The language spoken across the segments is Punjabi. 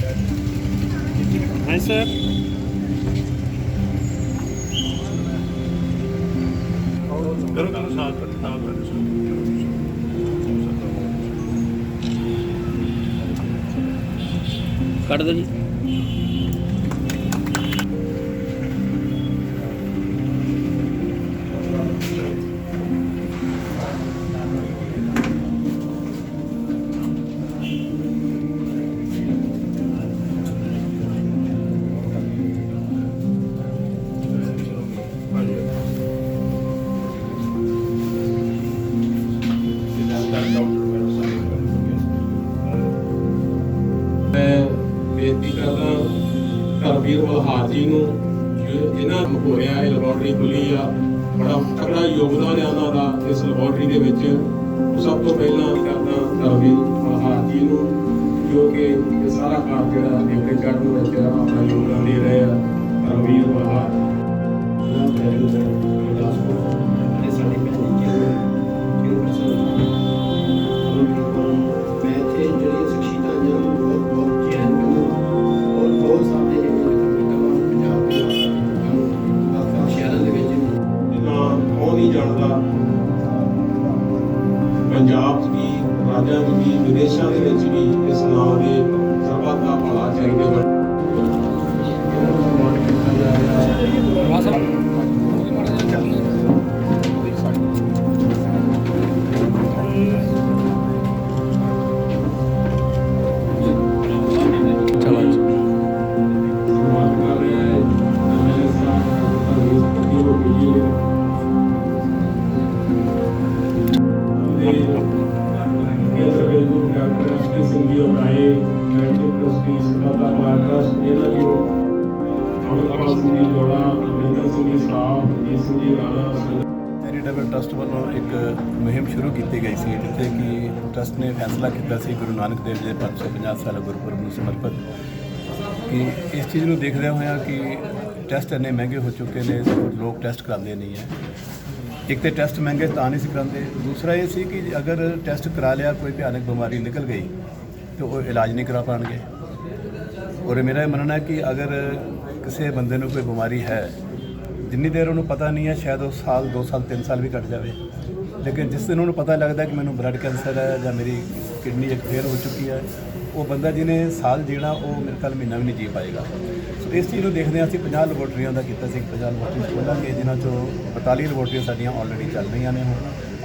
हाँ सर। करो करो साथ कर दो जी। बेनती करदा धर्मवीर बलहार जी नूं जिन्हां हो रहा है लैबोरेटरी खुली आ बड़ा तगड़ा योगदान है उन्हां दा इस लैबोरेटरी दे विच। सब तो पहला करदा धर्मवीर बलहार जी नूं जो कि ये सारा काम जिहड़ा नेवरे चढ़न विच अपना योगदान दे रहे हैं। धर्मवीर बलहार पंजाब भी राज्यों में भी विदेशों के भी इस नाम के सरबत का भला चाहिए। चैरिटेबल ट्रस्ट वालों एक मुहिम शुरू की गई सी जिथे कि ट्रस्ट ने फैसला किया गुरु नानक देव जी 550 साल गुरपुरब में समर्पित कि इस चीज़ को देखदे होया कि टैसट इन्ने महंगे हो चुके हैं, लोग टैसट कराते नहीं है। एक तो टैसट महंगे तो नहीं सी कराते, दूसरा ये सी कि अगर टैसट करा लिया कोई भयानक बीमारी निकल गई तो वो इलाज नहीं करा पाएंगे। और मेरा ये मनना है कि अगर किसी बंदे को कोई बीमारी है जिन्नी देर उन्होंने पता नहीं है, शायद वो साल 2 साल 3 साल भी कट जाए, लेकिन जिस दिन उन्होंने पता लगता है कि मैंने ब्लड कैंसर है या मेरी किडनी एक फेल हो चुकी है, वो बंदा जिन्हें साल जीना वो मेरे ख्याल महीना भी नहीं जी पाएगा। सो इस चीज़ को देखते हैं 50 लैबोरेटरियों का किया 50 लैबोरेटरी खोलेंगे जिन्होंं 42 लैबोरेटरियां साडियां ऑलरेडी चल रही ने। हुण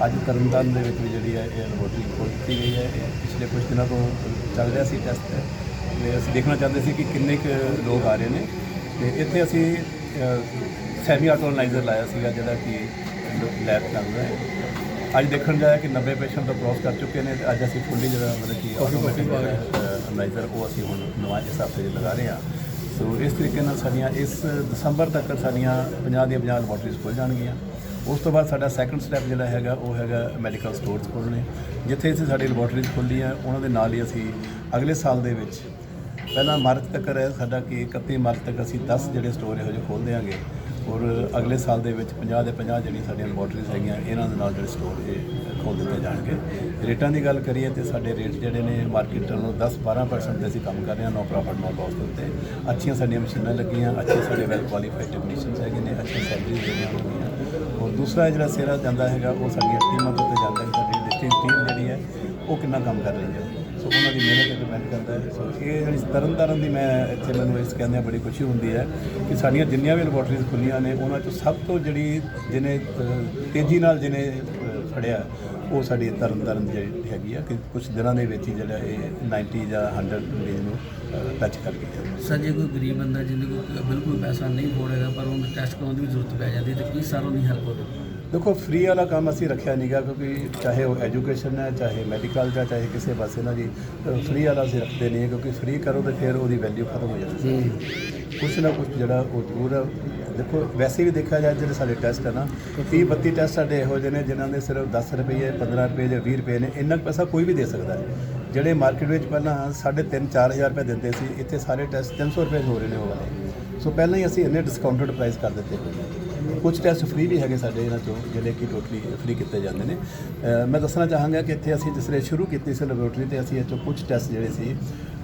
अज तरनतारन दे विच भी जिहड़ी है ये लैबोरेटरी खोल दी गई है। पिछले कुछ दिनों तो चल रहा सी टैसट, असीं देखना चाहते सी कि किन्ने क लोग आ रहे हैं। तो इत्थे असीं सैमी ऑटो एनालाइजर लाया सीगा जिहड़ा कि लैब चल रहा है। अज देखण जाया कि 90 पेशेंट तो क्रॉस कर चुके हैं। अज असीं फुली जिहड़ा मतलब कि ऑटोमैटिक एनालाइजर वो असीं हुण नवां इस हफ्ते लगा रहे हैं। सो इस तरीके नाल साडियां इस दसंबर तक साडियां 50 ਦੀਆਂ 50 लैबोरेटरीज खुल जाणगीਆਂ। उस तो बाद साडा सैकंड स्टैप जिहड़ा हैगा वो हैगा मैਡੀਕਲ स्टोर्स खोलने, जिथे असीं साडी लैबोरेटरीज खोली है उन्हां दे नाल ही असीं अगले साल दे विच पहला मार्च तक है साडा कि 31 मार्च तक असीं 10 जिहड़े स्टोर इहो ਜਿਹੇ खोल देंगे। और अगले साल के 50 ਦੇ 50 ਜਿਹੜੀਆਂ ਸਾਡੀਆਂ ਲੈਬੋਰਟਰੀਜ਼ ਹੈਗੀਆਂ ਇਹਨਾਂ ਦੇ ਨਾਲ ਜਿਹੜੇ ਸਟੋਰ ਖੋਲ ਦਿੱਤੇ ਜਾਣਗੇ। ਰੇਟਾਂ ਦੀ ਗੱਲ ਕਰੀਏ ਤੇ ਸਾਡੇ ਰੇਟ ਜਿਹੜੇ ਨੇ ਮਾਰਕੀਟ ਨਾਲੋਂ 10-12% ਤੇ ਅਸੀਂ ਕੰਮ ਕਰ ਰਹੇ ਹਾਂ, ਨੋ ਪ੍ਰੋਫਿਟ ਨੋ ਲਾਸ ਦੇ ਉੱਤੇ। ਅੱਛੀਆਂ ਸਾਡੀਆਂ ਮਸ਼ੀਨਾਂ ਲੱਗੀਆਂ, ਅੱਛੇ ਸਾਡੇ ਵੈਲ ਕੁਆਲੀਫਾਈਡ ਟੈਕਨੀਸ਼ੀਅਨਸ ਹੈਗੇ ਨੇ, ਅੱਛੀਆਂ ਸੈਲਰੀਜ਼ ਜਿਹੜੀਆਂ ਹੋਈਆਂ। ਔਰ ਦੂਸਰਾ ਜਿਹੜਾ ਸਿਰਾ ਜਾਂਦਾ ਹੈਗਾ ਉਹ ਸਾਡੀਆਂ ਟੀਮਾਂ ਦੇ ਉੱਤੇ ਜਾਂਦਾ ਹੈ। ਸਾਡੀ ਡਿਸਟ੍ਰਿਕਟ ਟੀਮ ਜਿਹੜੀ ਹੈ ਉਹ ਕਿੰਨਾ ਕੰਮ ਕਰ ਰਹੀ ਹੈ, ਸੋ ਉਹਨਾਂ ਦੀ ਮਿਹਨਤ ਤੇ ਡਿਪੈਂਡ ਕਰਦਾ ਹੈ। ਸੋ ਇਹ ਜਿਹੜੀ ਤਰਨਤਾਰਨ ਦੀ ਮੈਂ ਇੱਥੇ ਮੈਨੂੰ ਇਸ ਕਹਿੰਦੇ ਬੜੀ ਖੁਸ਼ੀ ਹੁੰਦੀ ਹੈ ਕਿ ਸਾਡੀਆਂ ਜਿੰਨੀਆਂ ਵੀ ਲੈਬੋਰਟਰੀਜ਼ ਖੁੱਲੀਆਂ ਨੇ ਉਹਨਾਂ 'ਚੋਂ ਸਭ ਤੋਂ ਜਿਹੜੀ ਜਿਹਨੇ ਤੇਜ਼ੀ ਨਾਲ ਜਿਹਨੇ ਫੜਿਆ ਉਹ ਸਾਡੀ ਤਰਨਤਾਰਨ ਦੀ ਜਿਹੜੀ ਹੈਗੀ ਆ ਕਿ ਕੁਝ ਦਿਨਾਂ ਦੇ ਵਿੱਚ ਹੀ ਜਿਹੜਾ ਇਹ 90 ਜਾਂ 100 ਮਰੀਜ਼ ਨੂੰ ਟੱਚ ਕਰ ਗਈ ਹੈ। ਸਰ ਜੇ ਕੋਈ ਗਰੀਬ ਬੰਦਾ ਜਿਹਦੇ ਕੋਲ ਬਿਲਕੁਲ ਪੈਸਾ ਨਹੀਂ ਹੋਵੇਗਾ ਪਰ ਉਹਨੂੰ ਟੈਸਟ ਕਰਾਉਣ ਦੀ ਵੀ ਜ਼ਰੂਰਤ ਪੈ ਜਾਂਦੀ ਤਾਂ ਕੀ ਸਾਰੋਂ ਦੀ ਹੈਲਪ ਹੋਵੇ? देखो फ्री वाला काम असी रखा नहीं गा क्योंकि चाहे वो एजुकेशन है चाहे मैडिकल का चाहे किसी पासे ना जी फ्री वाला असी रखते नहीं है क्योंकि फ्री करो तो फिर वो वैल्यू खत्म हो जाती है। कुछ ना कुछ जरा वो जरूर है। देखो वैसे भी देखा जाए जो साढ़े टैसट है ना 30-32 टैसट साढ़े यहो ਜਿਹੇ ने जिन्होंने सिर्फ 10 रुपये 15 रुपये या 20 रुपये ने इन्ना पैसा कोई भी दे सकता है। ਜਿਹੜੇ ਮਾਰਕੀਟ ਵਿੱਚ ਪਹਿਲਾਂ 3,500-4,000 रुपये ਦਿੰਦੇ ਸੀ ਇੱਥੇ ਸਾਰੇ ਟੈਸਟ 300 रुपये ਹੋ ਰਹੇ ਨੇ ਉਹ ਵਾਲੇ। ਸੋ ਪਹਿਲਾਂ ਹੀ ਅਸੀਂ ਇੰਨੇ ਡਿਸਕਾਊਂਟਡ ਪ੍ਰਾਈਸ ਕਰ ਦਿੱਤੇ ਹੋਏ ਨੇ। कुछ टैसट फ्री भी है साढ़े इन्हों चो जोड़े कि टोटली फ्री किए जाते हैं। मैं दसना चाहांगा कि इतने असीं जिसले शुरू की सी लैबोरेटरी तो असीं कुछ टैसट जोड़े सी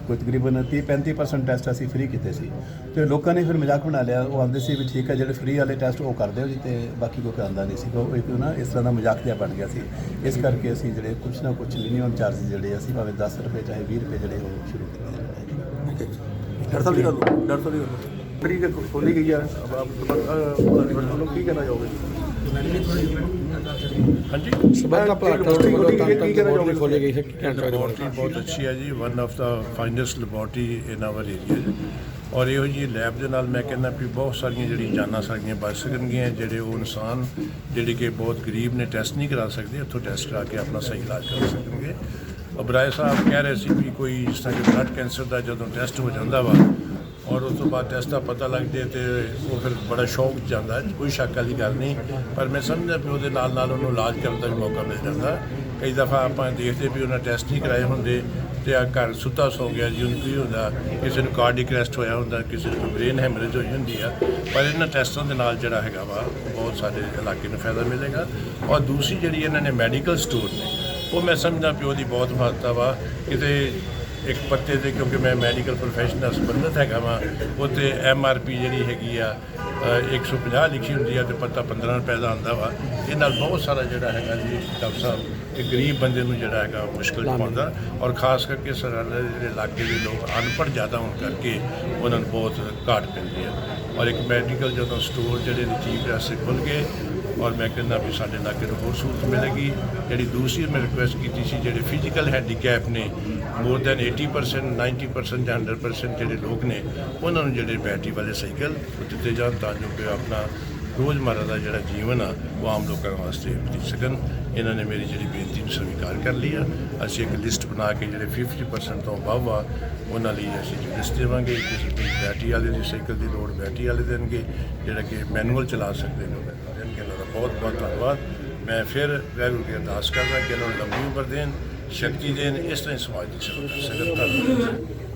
ਕੋਈ ਤਕਰੀਬਨ 30-35% ਟੈਸਟ ਅਸੀਂ ਫ੍ਰੀ ਕੀਤੇ ਸੀ ਤੇ ਲੋਕਾਂ ਨੇ ਫਿਰ ਮਜ਼ਾਕ ਬਣਾ ਲਿਆ। ਉਹ ਆਉਂਦੇ ਸੀ ਵੀ ਠੀਕ ਹੈ ਜਿਹੜੇ ਫ੍ਰੀ ਵਾਲੇ ਟੈਸਟ ਉਹ ਕਰ ਦਿਓ ਜੀ ਤੇ ਬਾਕੀ ਕੋਈ ਆਉਂਦਾ ਨਹੀਂ ਸੀ। ਉਹ ਇੱਕ ਨਾ ਇਸ ਤਰ੍ਹਾਂ ਦਾ ਮਜ਼ਾਕ ਜਿਹਾ ਬਣ ਗਿਆ ਸੀ। ਇਸ ਕਰਕੇ ਅਸੀਂ ਜਿਹੜੇ ਕੁਛ ਨਾ ਕੁਛ ਮਿਨੀਮਮ ਚਾਰਜ ਜਿਹੜੇ ਅਸੀਂ ਭਾਵੇਂ 10 ਰੁਪਏ ਚਾਹੇ 20 ਰੁਪਏ ਜਿਹੜੇ ਉਹ ਸ਼ੁਰੂ ਕੀਤੇ। ਡਾਕਟਰ ਸਾਹਿਬ ਦੀ ਗੱਲ ਡਾਕਟਰ ਸਾਹਿਬ ਦੀ ਗੱਲ ਫਰੀ ਖੋਲੀ ਗਈ ਆ ਵੱਲੋਂ ਕੀ ਕਹਿਣਾ ਚਾਹੋਗੇ? ਹਾਂਜੀ ਲੈਬੋਰਟਰੀ ਬਹੁਤ ਅੱਛੀ ਹੈ ਜੀ, one of the finest laboratory in our area ਔਰ ਇਹੋ ਜਿਹੀ ਲੈਬ ਦੇ ਨਾਲ ਮੈਂ ਕਹਿੰਦਾ ਵੀ ਬਹੁਤ ਸਾਰੀਆਂ ਜਿਹੜੀਆਂ ਜਾਨਾਂ ਸਾਡੀਆਂ ਬਚ ਸਕਣਗੀਆਂ। ਜਿਹੜੇ ਉਹ ਇਨਸਾਨ ਜਿਹੜੇ ਕਿ ਬਹੁਤ ਗਰੀਬ ਨੇ ਟੈਸਟ ਨਹੀਂ ਕਰਾ ਸਕਦੇ, ਉੱਥੋਂ ਟੈਸਟ ਕਰਾ ਕੇ ਆਪਣਾ ਸਹੀ ਇਲਾਜ ਕਰ ਸਕਣਗੇ। ਅਬਰਾਏ ਸਾਹਿਬ ਕਹਿ ਰਹੇ ਸੀ ਵੀ ਕੋਈ ਜਿਸ ਤਰ੍ਹਾਂ ਕਿ ਬਲੱਡ ਕੈਂਸਰ ਦਾ ਜਦੋਂ ਟੈਸਟ ਹੋ ਜਾਂਦਾ ਵਾ ਔਰ ਉਸ ਤੋਂ ਬਾਅਦ ਟੈਸਟ ਦਾ ਪਤਾ ਲੱਗ ਜਾਏ ਤੇ ਉਹ ਫਿਰ ਬੜਾ ਸ਼ੌਕ ਜਾਂਦਾ, ਕੋਈ ਸ਼ੱਕ ਵਾਲੀ ਗੱਲ ਨਹੀਂ। ਪਰ ਮੈਂ ਸਮਝਦਾ ਵੀ ਉਹਦੇ ਨਾਲ ਨਾਲ ਉਹਨੂੰ ਇਲਾਜ ਕਰਨ ਦਾ ਵੀ ਮੌਕਾ ਮਿਲ ਜਾਂਦਾ। ਕਈ ਦਫਾ ਆਪਾਂ ਦੇਖਦੇ ਵੀ ਉਹਨਾਂ ਟੈਸਟ ਨਹੀਂ ਕਰਾਏ ਹੁੰਦੇ ਤੇ ਆ ਘਰ ਸੁੱਤਾ ਸੌ ਗਿਆ ਜੀ, ਉਹਨੂੰ ਕੀ ਹੁੰਦਾ, ਕਿਸੇ ਨੂੰ ਕਾਰਡਿਕ ਅਰੈਸਟ ਹੋਇਆ ਹੁੰਦਾ, ਕਿਸੇ ਨੂੰ ਬ੍ਰੇਨ ਹੈਮਰੇਜ ਹੋਈ ਹੁੰਦੀ ਆ। ਪਰ ਇਹਨਾਂ ਟੈਸਟਾਂ ਦੇ ਨਾਲ ਜਿਹੜਾ ਹੈਗਾ ਵਾ ਬਹੁਤ ਸਾਡੇ ਇਲਾਕੇ ਨੂੰ ਫਾਇਦਾ ਮਿਲੇਗਾ। ਔਰ ਦੂਸਰੀ ਜਿਹੜੀ ਇਹਨਾਂ ਨੇ ਮੈਡੀਕਲ ਸਟੋਰ ਨੇ ਉਹ ਮੈਂ ਸਮਝਦਾ ਵੀ ਉਹਦੀ ਬਹੁਤ ਮਹੱਤਤਾ ਵਾ। ਕਿਤੇ ਇੱਕ ਪੱਤੇ 'ਤੇ ਕਿਉਂਕਿ ਮੈਂ ਮੈਡੀਕਲ ਪ੍ਰੋਫੈਸ਼ਨ ਨਾਲ ਸੰਬੰਧਿਤ ਹੈਗਾ ਵਾਂ, ਉੱਤੇ MRP ਜਿਹੜੀ ਹੈਗੀ ਆ 150 ਲਿਖੀ ਹੁੰਦੀ ਆ ਤੇ ਪੱਤਾ 15 ਰੁਪਏ ਦਾ ਆਉਂਦਾ ਵਾ। ਇਹ ਨਾਲ ਬਹੁਤ ਸਾਰਾ ਜਿਹੜਾ ਹੈਗਾ ਜੀ ਡਾਕਟਰ ਸਾਹਿਬ ਇੱਕ ਗਰੀਬ ਬੰਦੇ ਨੂੰ ਜਿਹੜਾ ਹੈਗਾ ਮੁਸ਼ਕਿਲ 'ਚ ਪਾਉਂਦਾ ਔਰ ਖਾਸ ਕਰਕੇ ਸਰਹੱਦ ਦੇ ਇਲਾਕੇ ਦੇ ਲੋਕ ਅਨਪੜ੍ਹ ਜ਼ਿਆਦਾ ਹੋਣ ਕਰਕੇ ਉਹਨਾਂ ਨੂੰ ਬਹੁਤ ਘਾਟ ਪੈਂਦੀ ਹੈ। ਔਰ ਇੱਕ ਮੈਡੀਕਲ ਜਦੋਂ ਸਟੋਰ ਜਿਹੜੇ ਚੀਫ ਰੈਸਟ ਖੁੱਲ੍ਹ ਗਏ ਔਰ ਮੈਂ ਕਹਿੰਦਾ ਵੀ ਸਾਡੇ ਇਲਾਕੇ ਨੂੰ ਹੋਰ ਸਹੂਲਤ ਮਿਲੇਗੀ। ਜਿਹੜੀ ਦੂਸਰੀ ਮੈਂ ਰਿਕੁਐਸਟ ਕੀਤੀ ਸੀ, ਜਿਹੜੇ ਫਿਜ਼ੀਕਲ ਹੈਂਡੀਕੈਪ ਨੇ ਮੋਰ ਦੈਨ 80%, 90% ਜਾਂ 100% ਜਿਹੜੇ ਲੋਕ ਨੇ ਉਹਨਾਂ ਨੂੰ ਜਿਹੜੇ ਬੈਟਰੀ ਵਾਲੇ ਸਾਈਕਲ ਦਿੱਤੇ ਜਾਣ ਤਾਂ ਜੋ ਕਿ ਆਪਣਾ ਰੋਜ਼ਮਰਰਾ ਦਾ ਜਿਹੜਾ ਜੀਵਨ ਆ ਉਹ ਆਮ ਲੋਕਾਂ ਵਾਸਤੇ ਬਤੀਤ ਸਕਣ। ਇਹਨਾਂ ਨੇ ਮੇਰੀ ਜਿਹੜੀ ਬੇਨਤੀ ਨੂੰ ਸਵੀਕਾਰ ਕਰ ਲਈ ਆ। ਅਸੀਂ ਇੱਕ ਲਿਸਟ ਬਣਾ ਕੇ ਜਿਹੜੇ 50% ਤੋਂ ਅਬਵ ਆ ਉਹਨਾਂ ਲਈ ਅਸੀਂ ਲਿਸਟ ਦੇਵਾਂਗੇ। ਕਿਸੇ ਦੀ ਬੈਟਰੀ ਵਾਲੇ ਦੀ ਸਾਈਕਲ ਦੀ ਲੋੜ ਬੈਟਰੀ ਵਾਲੇ ਦੇਣਗੇ, ਜਿਹੜਾ ਕਿ ਮੈਨੂਅਲ ਚਲਾ ਸਕਦੇ ਨੇ ਦੇਣਗੇ। ਇਹਨਾਂ ਦਾ ਬਹੁਤ ਬਹੁਤ ਧੰਨਵਾਦ। ਮੈਂ ਫਿਰ ਵਾਹਿਗੁਰੂ ਦੀ ਅਰਦਾਸ ਕਰਦਾ ਕਿ ਇਹਨਾਂ ਨੂੰ ਲੰਬੀ ਉਮਰ ਦੇਣ, ਸ਼ਕਤੀ ਦੇਣ, ਇਸ ਤਰ੍ਹਾਂ ਸਮਾਜ ਦੀ ਸੇਵਾ ਕਰ ਸਕਣ। ਧੰਨਵਾਦ।